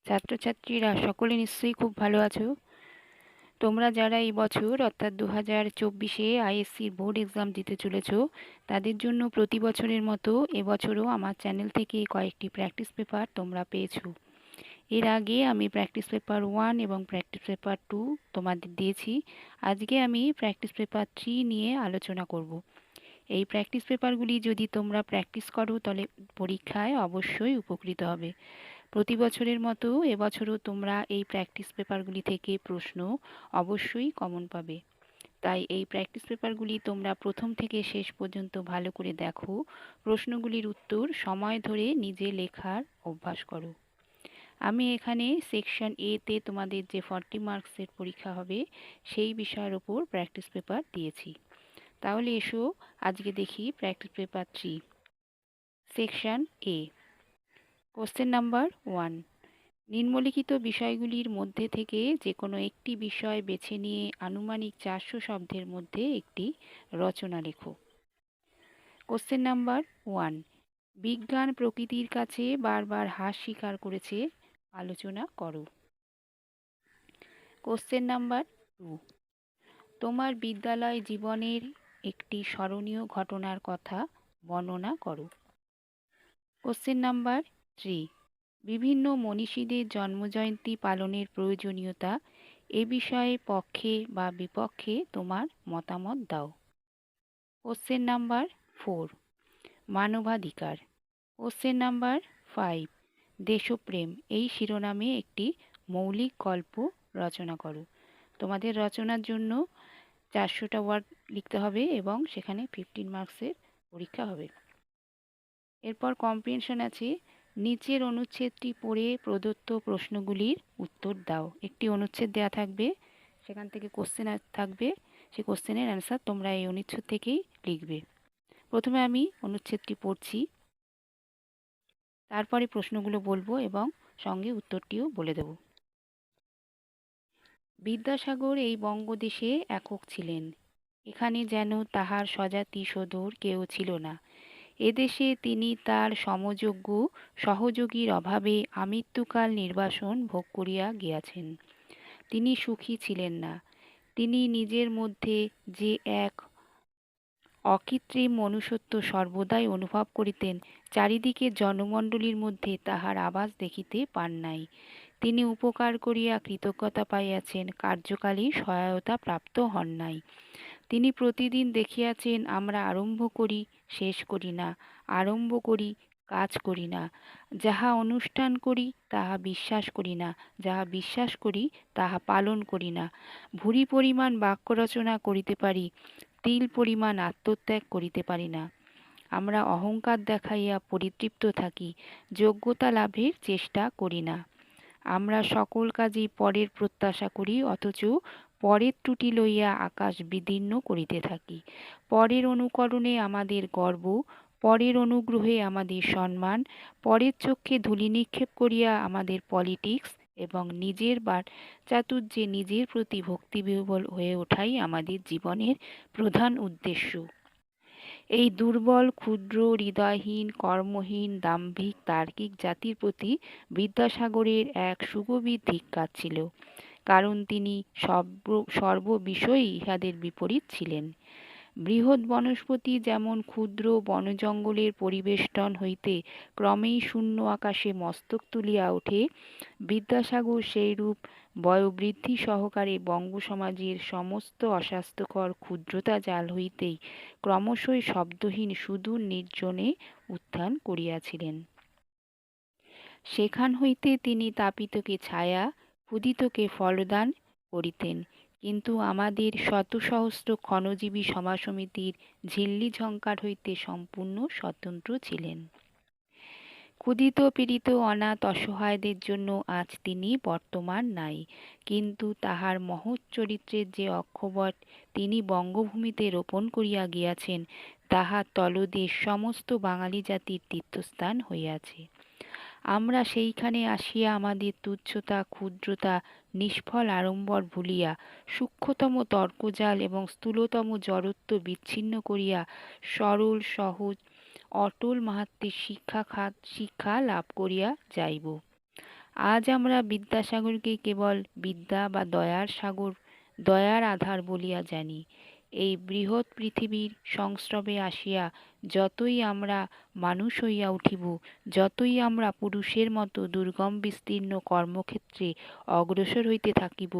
ছাত্রছাত্রীরা সকলে নিশ্চয়ই খুব ভালো আছো। তোমরা যারা এই বছর অর্থাৎ 2024-এ আইএসসির বোর্ড এক্সাম দিতে চলেছো, তাদের জন্য প্রতি বছরের মতো এবছরও আমার চ্যানেল থেকে কয়েকটি প্র্যাকটিস পেপার তোমরা পেয়েছো। এর আগে আমি প্র্যাকটিস পেপার 1 এবং প্র্যাকটিস পেপার 2 তোমাদের দিয়েছি। আজকে আমি প্র্যাকটিস পেপার 3 নিয়ে আলোচনা করব। এই প্র্যাকটিস পেপারগুলি যদি তোমরা প্র্যাকটিস করো তাহলে পরীক্ষায় অবশ্যই উপকৃত হবে। প্রতি বছরের মতো এবছরও তোমরা এই প্র্যাকটিস পেপারগুলি থেকে প্রশ্ন অবশ্যই কমন পাবে। তাই এই প্র্যাকটিস পেপারগুলি তোমরা প্রথম থেকে শেষ পর্যন্ত ভালো করে দেখো, প্রশ্নগুলির উত্তর সময় ধরে নিজে লেখার অভ্যাস করো। আমি এখানে সেকশন এতে তোমাদের যে 40 মার্কসের পরীক্ষা হবে সেই বিষয়ের ওপর প্র্যাকটিস পেপার দিয়েছি। তাহলে এসো আজকে দেখি প্র্যাকটিস পেপার 3, সেকশন এ। কোশ্চেন নাম্বার 1, নিম্নলিখিত বিষয়গুলির মধ্যে থেকে যে কোনো একটি বিষয় বেছে নিয়ে আনুমানিক 400 শব্দের মধ্যে একটি রচনা লেখো। কোশ্চেন নাম্বার 1, বিজ্ঞান প্রকৃতির কাছে বারবার হার স্বীকার করেছে, আলোচনা করো। কোশ্চেন নাম্বার 2, তোমার বিদ্যালয় জীবনের একটি স্মরণীয় ঘটনার কথা বর্ণনা করো। কোশ্চেন নাম্বার 3, বিভিন্ন মনীষীদের জন্মজয়ন্তী পালনের প্রয়োজনীয়তা, এ বিষয়ে পক্ষে বা বিপক্ষে তোমার মতামত দাও। কোশ্চেন নাম্বার 4, মানবাধিকার। কোশ্চেন নাম্বার 5, দেশপ্রেম এই শিরোনামে একটি মৌলিক গল্প রচনা করো। তোমাদের রচনার জন্য 400টা ওয়ার্ড লিখতে হবে এবং সেখানে 15 মার্কসের পরীক্ষা হবে। এরপর কম্প্রিহেনশন আছে। নিচের অনুচ্ছেদটি পড়ে প্রদত্ত প্রশ্নগুলির উত্তর দাও। একটি অনুচ্ছেদ দেওয়া থাকবে, সেখান থেকে কোশ্চেন থাকবে, সেই কোশ্চেনের অ্যান্সার তোমরা এই অনুচ্ছেদ থেকেই লিখবে। প্রথমে আমি অনুচ্ছেদটি পড়ছি, তারপরে প্রশ্নগুলো বলবো এবং সঙ্গে উত্তরটিও বলে দেব। বিদ্যাসাগর এই বঙ্গদেশে একক ছিলেন, এখানে যেন তাহার স্বজাতি সদর কেউ ছিল না। এদেশে তিনি তার সমযোগ্য সহযোগীর অভাবে আমৃত্যুকাল নির্বাসন ভোগ করিয়া গিয়াছেন। তিনি সুখী ছিলেন না। তিনি নিজের মধ্যে যে এক অকৃত্রিম মনুষ্যত্ব সর্বদাই অনুভব করিতেন, চারিদিকে জনমণ্ডলীর মধ্যে তাহার আভাস দেখিতে পান নাই। তিনি উপকার করিয়া কৃতজ্ঞতা পাইয়াছেন, কার্যকালী সহায়তা প্রাপ্ত হন নাই। তিনি প্রতিদিন দেখিয়াছেন, আমরা আরম্ভ করি, শেষ করি না, আরম্ভ করি, কাজ করি না। যাহা অনুষ্ঠান করি তাহা বিশ্বাস করি না, যাহা বিশ্বাস করি তাহা পালন করি না। ভূরি পরিমাণ বাক্য রচনা করিতে পারি, তিল পরিমাণ আত্মত্যাগ করিতে পারি না। আমরা অহংকার দেখাইয়া পরিতৃপ্ত থাকি, যোগ্যতা লাভের চেষ্টা করি না। আমরা সকল কাজেই পরের প্রত্যাশা করি, অথচ পরের ত্রুটি লইয়া আকাশ বিদীর্ণ করিতে থাকি। পরের অনুকরণে আমাদের গর্ব, পরের অনুগ্রহে আমাদের সম্মান, পরের চক্ষে ধূলি নিক্ষেপ করিয়া আমাদের পলিটিক্স এবং নিজের চাতুর্যে নিজের প্রতি ভক্তিবিহ্বল হয়ে ওঠাই আমাদের জীবনের প্রধান উদ্দেশ্য। এই দুর্বল, ক্ষুদ্র, হৃদয়হীন, কর্মহীন, দাম্ভিক, তার্কিক জাতির প্রতি বিদ্যাসাগরের এক সুগভীর ধিক্কার ছিল, কারণ তিনি সর্ববিষয়েই ইহাদের বিপরীত ছিলেন। বৃহৎ বনস্পতি যেমন ক্ষুদ্র বনজঙ্গলের পরিবেষ্টন হইতে ক্রমেই শূন্য আকাশে মস্তক তুলিয়া ওঠে, বিদ্যাসাগর সেইরূপ বয়োবৃদ্ধি সহকারে বঙ্গসমাজের সমস্ত অস্বাস্থ্যকর ক্ষুদ্রতা জাল হইতেই ক্রমশই শব্দহীন সুদূর নির্জনে উত্থান করিয়াছিলেন। সেখান হইতে তিনি তাপিতকে ছায়া, ক্ষুধিতকে ফলদান করিতেন, কিন্তু আমাদের শত সহস্র ক্ষণজীবী সমাজসমিতির ঝিল্লি ঝঙ্কার হইতে সম্পূর্ণ স্বতন্ত্র ছিলেন। ক্ষুধিত পীড়িত অনাথ অসহায়দের জন্য আজ তিনি বর্তমান নাই, কিন্তু তাহার মহৎ চরিত্রের যে অক্ষবট তিনি বঙ্গভূমিতে রোপণ করিয়া গিয়াছেন, তাহার তলদেশ সমস্ত বাঙালি জাতির তীর্থস্থান হইয়াছে। আমরা সেইখানে আসিয়া আমাদের তুচ্ছতা, ক্ষুদ্রতা, নিষ্ফল আড়ম্বর ভুলিয়া সূক্ষ্মতম তর্কজাল এবং স্থূলতম জড়ত্ব বিচ্ছিন্ন করিয়া সরল, সহজ, অটল মাহাত্ম্যের শিক্ষা লাভ করিয়া যাইব। আজ আমরা বিদ্যাসাগরকে কেবল বিদ্যা বা দয়ার সাগর, দয়ার আধার বলিয়া জানি। এই বৃহৎ পৃথিবীর সংস্রবে আসিয়া যতই আমরা মানুষ হইয়া উঠিব, যতই আমরা পুরুষের মতো দুর্গম বিস্তীর্ণ কর্মক্ষেত্রে অগ্রসর হইতে থাকিব,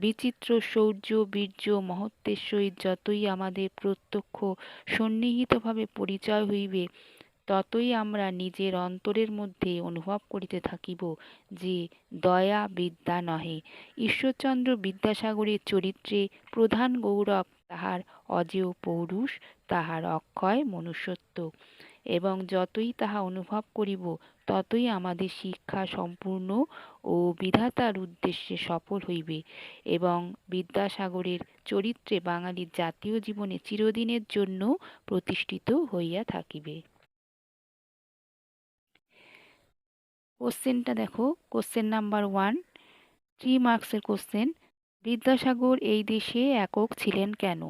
বিচিত্র শৌর্য বীর্য মহত্বের সহিত যতই আমাদের প্রত্যক্ষ সন্নিহিতভাবে পরিচয় হইবে, ততই আমরা নিজের অন্তরের মধ্যে অনুভব করিতে থাকিব যে দয়া বিদ্যা নহে। ঈশ্বরচন্দ্র বিদ্যাসাগরের চরিত্রে প্রধান গৌরব তাহার অজেয় পৌরুষ, তাহার অক্ষয় মনুষ্যত্ব, এবং যতই তাহা অনুভব করিব, ততই আমাদের শিক্ষা সম্পূর্ণ ও বিধাতার উদ্দেশ্যে সফল হইবে এবং বিদ্যাসাগরের চরিত্রে বাঙালির জাতীয় জীবনে চিরদিনের জন্য প্রতিষ্ঠিত হইয়া থাকিবে। কোশ্চেনটা দেখো, কোশ্চেন নাম্বার 1, 3 মার্কসের কোশ্চেন। বিদ্যাসাগর এই দেশে একক ছিলেন কেন?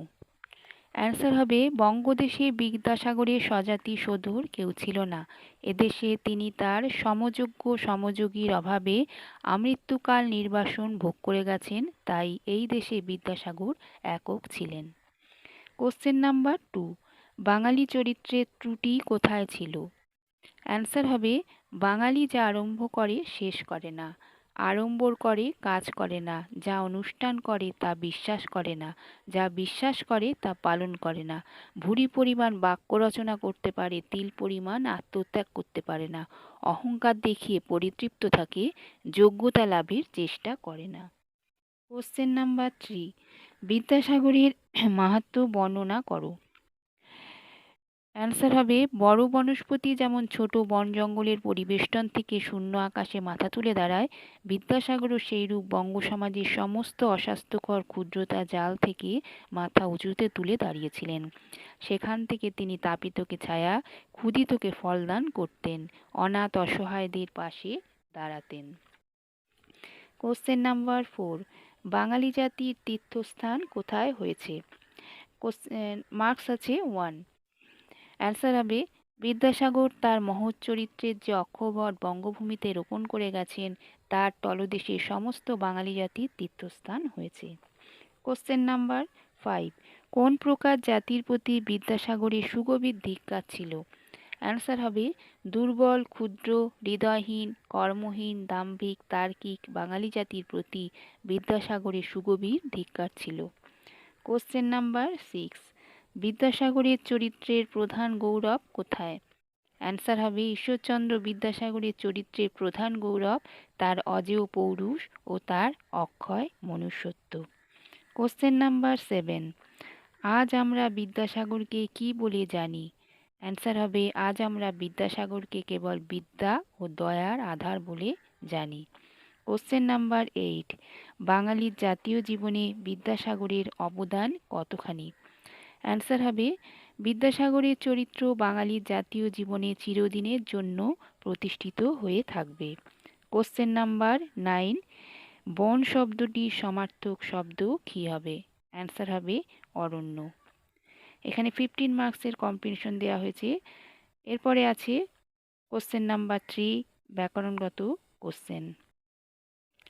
অ্যান্সার হবে, বঙ্গদেশে বিদ্যাসাগরের স্বজাতি সধুর কেউ ছিল না। এদেশে তিনি তার সমযোগ্য সমযোগীর অভাবে আমৃত্যুকাল নির্বাসন ভোগ করে গেছেন, তাই এই দেশে বিদ্যাসাগর একক ছিলেন। কোশ্চেন নাম্বার 2, বাঙালি চরিত্রের ত্রুটি কোথায় ছিল? অ্যান্সার হবে, বাঙালি যা আরম্ভ করে শেষ করে না, আড়ম্বর করে কাজ করে না, যা অনুষ্ঠান করে তা বিশ্বাস করে না, যা বিশ্বাস করে তা পালন করে না, ভুরি পরিমাণ বাক্য রচনা করতে পারে, তিল পরিমাণ আত্মত্যাগ করতে পারে না, অহংকার দেখিয়ে পরিতৃপ্ত থাকে, যোগ্যতা লাভের চেষ্টা করে না। কোশ্চেন নাম্বার 3, বিদ্যাসাগরের মাহাত্ম্য বর্ণনা করো। অ্যান্সার হবে, বড় বনস্পতি যেমন ছোট বন জঙ্গলের পরিবেষ্টন থেকে শূন্য আকাশে মাথা তুলে দাঁড়ায়, বিদ্যাসাগরও সেইরূপ বঙ্গ সমাজের সমস্ত অস্বাস্থ্যকর ক্ষুদ্রতা জাল থেকে মাথা উঁচুতে তুলে দাঁড়িয়েছিলেন। সেখান থেকে তিনি তাপিতকে ছায়া, ক্ষুধিতকে ফলদান করতেন, অনাথ অসহায়দের পাশে দাঁড়াতেন। কোশ্চেন নাম্বার 4, বাঙালি জাতির তীর্থস্থান কোথায় হয়েছে? কোশ্চেন মার্কস আছে 1। অ্যান্সার হবে, বিদ্যাসাগর তার মহৎ চরিত্রের যে অক্ষবট বঙ্গভূমিতে রোপণ করে গেছেন, তার তলদেশে সমস্ত বাঙালি জাতির তীর্থস্থান হয়েছে। কোশ্চেন নাম্বার 5, কোন প্রকার জাতির প্রতি বিদ্যাসাগরের সুগভীর ধিক্কার ছিল? অ্যান্সার হবে, দুর্বল ক্ষুদ্র হৃদয়হীন কর্মহীন দাম্ভিক তার্কিক বাঙালি জাতির প্রতি বিদ্যাসাগরের সুগভীর ধিক্কার ছিল। কোশ্চেন নাম্বার 6, বিদ্যাসাগরের চরিত্রের প্রধান গৌরব কোথায়? অ্যান্সার হবে, ঈশ্বরচন্দ্র বিদ্যাসাগরের চরিত্রের প্রধান গৌরব তার অজেয় পৌরুষ ও তার অক্ষয় মনুষ্যত্ব। কোশ্চেন নাম্বার 7, আজ আমরা বিদ্যাসাগরকে কি বলে জানি? অ্যান্সার হবে, আজ আমরা বিদ্যাসাগরকে কেবল বিদ্যা ও দয়ার আধার বলে জানি। কোশ্চেন নাম্বার 8, বাঙালির জাতীয় জীবনে বিদ্যাসাগরের অবদান কতখানি? অ্যান্সার হবে, বিদ্যাসাগরের চরিত্র বাঙালির জাতীয় জীবনে চিরদিনের জন্য প্রতিষ্ঠিত হয়ে থাকবে। কোশ্চেন নাম্বার 9, বন শব্দটির সমার্থক শব্দ কী হবে? অ্যান্সার হবে, অরণ্য। এখানে 15 মার্কসের কম্পিটিশন দেওয়া হয়েছে। এরপরে আছে কোশ্চেন নাম্বার 3, ব্যাকরণগত কোশ্চেন।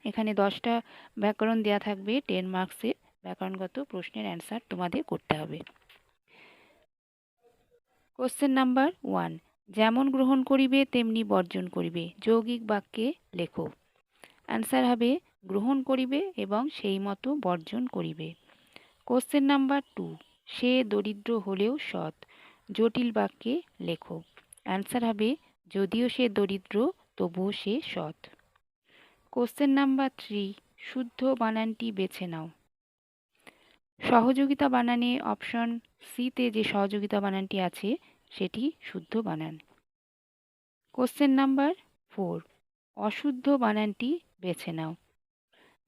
এখানে 10টা ব্যাকরণ দেওয়া থাকবে, 10 মার্কসের ব্যাকরণগত প্রশ্নের অ্যান্সার তোমাদের করতে হবে। কোশ্চেন নাম্বার 1, যেমন গ্রহণ করিবে তেমনি বর্জন করিবে, যৌগিক বাক্যে লেখো। অ্যান্সার হবে, গ্রহণ করিবে এবং সেই মতো বর্জন করিবে। কোশ্চেন নাম্বার 2, সে দরিদ্র হলেও সৎ, জটিল বাক্যে লেখো। অ্যান্সার হবে, যদিও সে দরিদ্র তবুও সে সৎ। কোশ্চেন নাম্বার 3, শুদ্ধ বানানটি বেছে নাও। সহযোগিতা বানানে অপশন সিতে যে সহযোগিতা বানানটি আছে সেটি শুদ্ধ বানান। কোশ্চেন নাম্বার 4, অশুদ্ধ বানানটি বেছে নাও।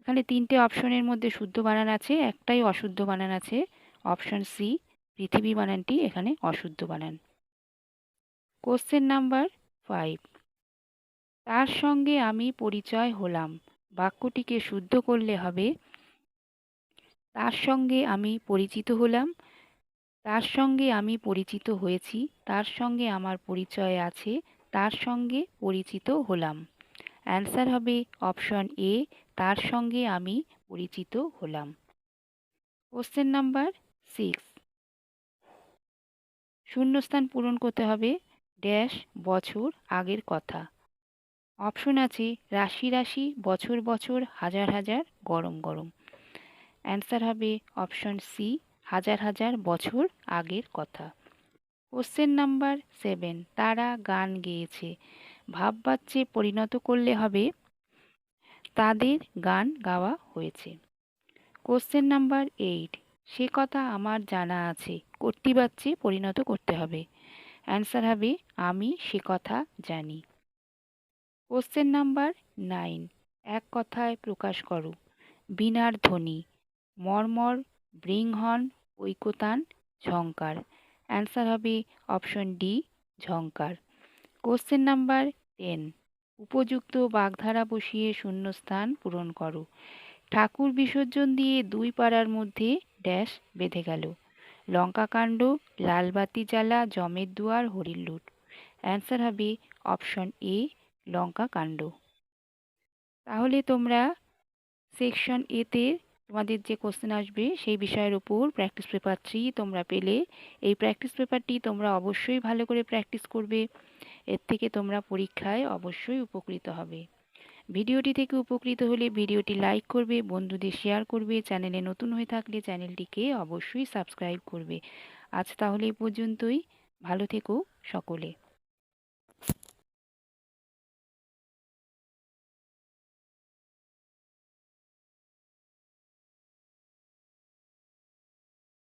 এখানে 3টে অপশনের মধ্যে শুদ্ধ বানান আছে, একটাই অশুদ্ধ বানান আছে, অপশন সি পৃথিবী বানানটি এখানে অশুদ্ধ বানান। কোশ্চেন নাম্বার 5, তার সঙ্গে আমি পরিচয় হলাম, বাক্যটিকে শুদ্ধ করলে হবে, তার সঙ্গে আমি পরিচিত হলাম, তার সঙ্গে আমি পরিচিত হয়েছি, তার সঙ্গে আমার পরিচয় আছে, তার সঙ্গে পরিচিত হলাম। অ্যান্সার হবে অপশন এ, তার সঙ্গে আমি পরিচিত হলাম। কোশ্চেন নাম্বার 6, শূন্যস্থান পূরণ করতে হবে ড্যাশ বছর আগের কথা। অপশন আছে রাশি রাশি, বছর বছর, হাজার হাজার, গরম গরম। অ্যান্সার হবে অপশন সি, হাজার হাজার বছর আগের কথা। কোশ্চেন নাম্বার 7, তারা গান গেয়েছে, ভাববাচ্যে পরিণত করলে হবে তাদের গান গাওয়া হয়েছে। কোশ্চেন নাম্বার 8, সে কথা আমার জানা আছে, কর্তৃবাচ্যে পরিণত করতে হবে। অ্যান্সার হবে আমি সে কথা জানি। কোশ্চেন নাম্বার 9, এক কথায় প্রকাশ করো, বীণার ধ্বনি, মর্মর, বৃংহন, ঐকতান, ঝঙ্কার। অ্যান্সার হবে অপশন ডি, ঝঙ্কার। কোশ্চেন নাম্বার 10, উপযুক্ত বাগধারা বসিয়ে শূন্যস্থান পূরণ করো। ঠাকুর বিসর্জন দিয়ে দুই পাড়ার মধ্যে ড্যাশ বেঁধে গেল, লঙ্কাকাণ্ড, লালবাতি জ্বালা, জমের দুয়ার, হরির লুট। অ্যান্সার হবে অপশন এ, লঙ্কাকাণ্ড। তাহলে তোমরা সেকশন এতে তোমাদের যে কোশ্চেন আসবে সেই বিষয়ের উপর প্র্যাকটিস পেপার 3 তোমরা পেলে। এই প্র্যাকটিস পেপারটি তোমরা অবশ্যই ভালো করে প্র্যাকটিস করবে, এর থেকে তোমরা পরীক্ষায় অবশ্যই উপকৃত হবে। ভিডিওটি থেকে উপকৃত হলে ভিডিওটি লাইক করবে, বন্ধুদের শেয়ার করবে, চ্যানেলে নতুন হয়ে থাকলে চ্যানেলটিকে অবশ্যই সাবস্ক্রাইব করবে। আজ তাহলে এই পর্যন্তই, ভালো থেকো সকলে।